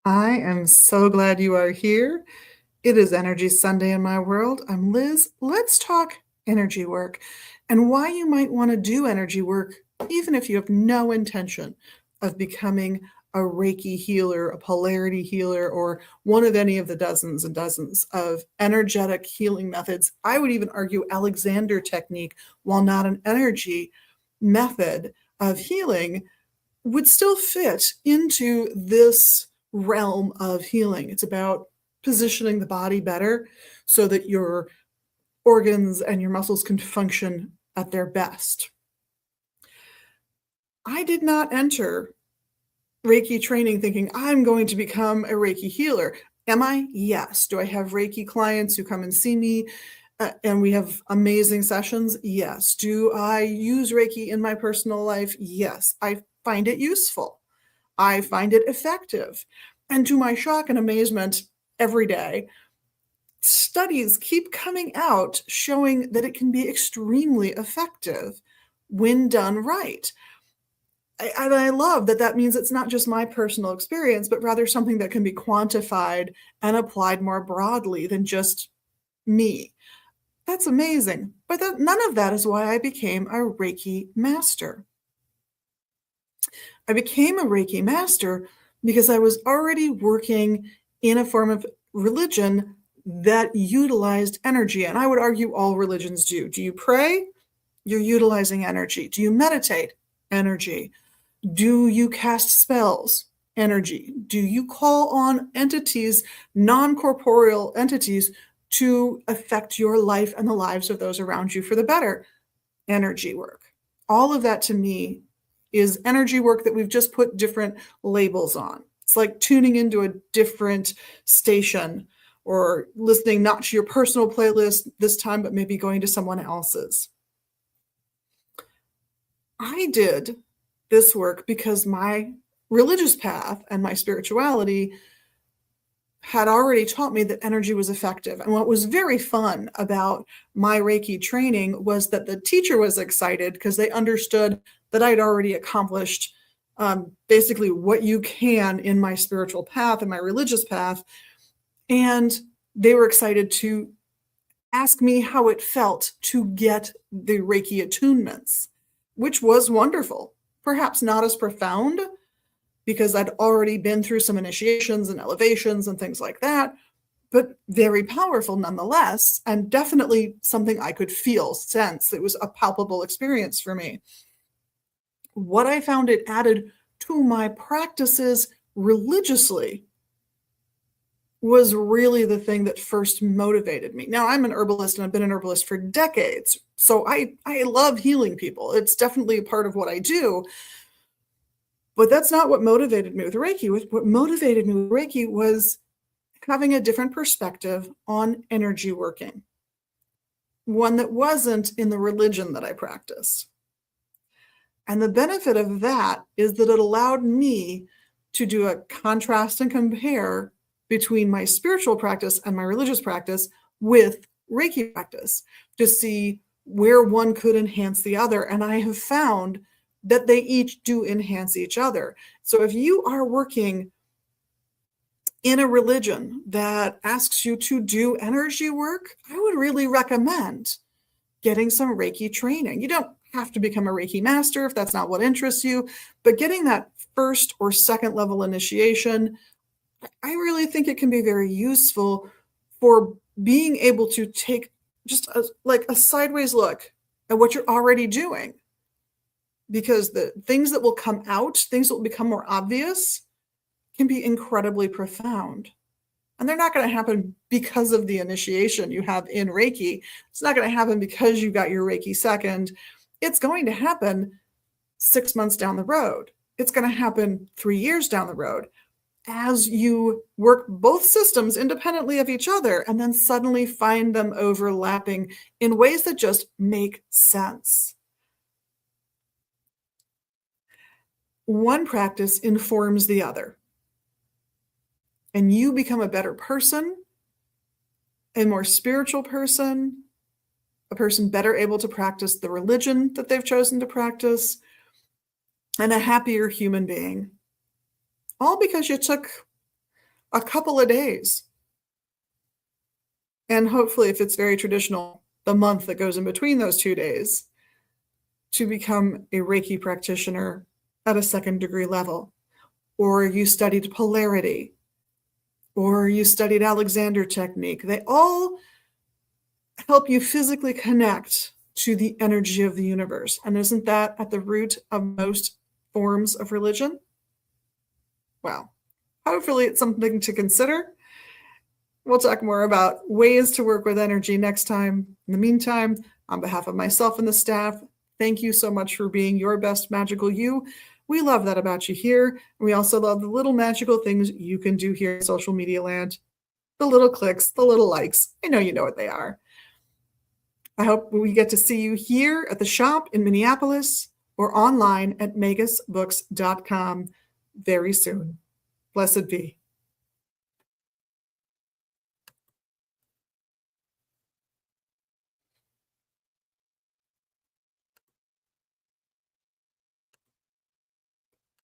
I am so glad you are here. It is Energy Sunday in my world. I'm Liz. Let's talk energy work and why you might want to do energy work, even if you have no intention of becoming a Reiki healer, a Polarity healer, or one of any of the dozens and dozens of energetic healing methods. I would even argue Alexander technique, while not an energy method of healing, would still fit into this realm of healing. It's about positioning the body better so that your organs and your muscles can function at their best. I did not enter Reiki training thinking I'm going to become a Reiki healer. Am I? Yes. Do I have Reiki clients who come and see me and we have amazing sessions? Yes. Do I use Reiki in my personal life? Yes. I find it useful. I find it effective. And to my shock and amazement, every day, studies keep coming out showing that it can be extremely effective when done right. And I love that that means it's not just my personal experience, but rather something that can be quantified and applied more broadly than just me. That's amazing. But none of that is why I became a Reiki master. I became a Reiki master because I was already working in a form of religion that utilized energy. And I would argue all religions do. Do you pray? You're utilizing energy. Do you meditate? Energy. Do you cast spells? Energy. Do you call on entities, non-corporeal entities, to affect your life and the lives of those around you for the better? Energy work. All of that to me is energy work that we've just put different labels on. It's like tuning into a different station or listening not to your personal playlist this time, but maybe going to someone else's. I did this work because my religious path and my spirituality had already taught me that energy was effective. And what was very fun about my Reiki training was that the teacher was excited because they understood that I'd already accomplished basically what you can in my spiritual path and my religious path. And they were excited to ask me how it felt to get the Reiki attunements, which was wonderful. Perhaps not as profound because I'd already been through some initiations and elevations and things like that, but very powerful nonetheless, and definitely something I could feel, sense. It was a palpable experience for me. What I found it added to my practices religiously was really the thing that first motivated me. Now, I'm an herbalist and I've been an herbalist for decades, so I love healing people. It's definitely a part of what I do. But that's not what motivated me with Reiki. What motivated me with Reiki was having a different perspective on energy working, one that wasn't in the religion that I practice. And the benefit of that is that it allowed me to do a contrast and compare between my spiritual practice and my religious practice with Reiki practice to see where one could enhance the other. And I have found that they each do enhance each other. So if you are working in a religion that asks you to do energy work, I would really recommend getting some Reiki training. You don't have to become a Reiki master if that's not what interests you, but getting that first or second level initiation, I really think it can be very useful for being able to take just a sideways look at what you're already doing. Because the things that will come out, things that will become more obvious, can be incredibly profound. And they're not going to happen because of the initiation you have in Reiki. It's not going to happen because you got your Reiki second. It's going to happen 6 months down the road. It's going to happen 3 years down the road as you work both systems independently of each other and then suddenly find them overlapping in ways that just make sense. One practice informs the other. And you become a better person, a more spiritual person, a person better able to practice the religion that they've chosen to practice, and a happier human being. All because you took a couple of days. And hopefully, if it's very traditional, the month that goes in between those 2 days to become a Reiki practitioner at a second degree level. Or you studied Polarity, or you studied Alexander technique. They all help you physically connect to the energy of the universe. And isn't that at the root of most forms of religion? Well, hopefully it's something to consider. We'll talk more about ways to work with energy next time. In the meantime, on behalf of myself and the staff, thank you so much for being your best magical you. We love that about you here. We also love the little magical things you can do here in social media land. The little clicks, the little likes. I know you know what they are. I hope we get to see you here at the shop in Minneapolis or online at magusbooks.com very soon. Blessed be.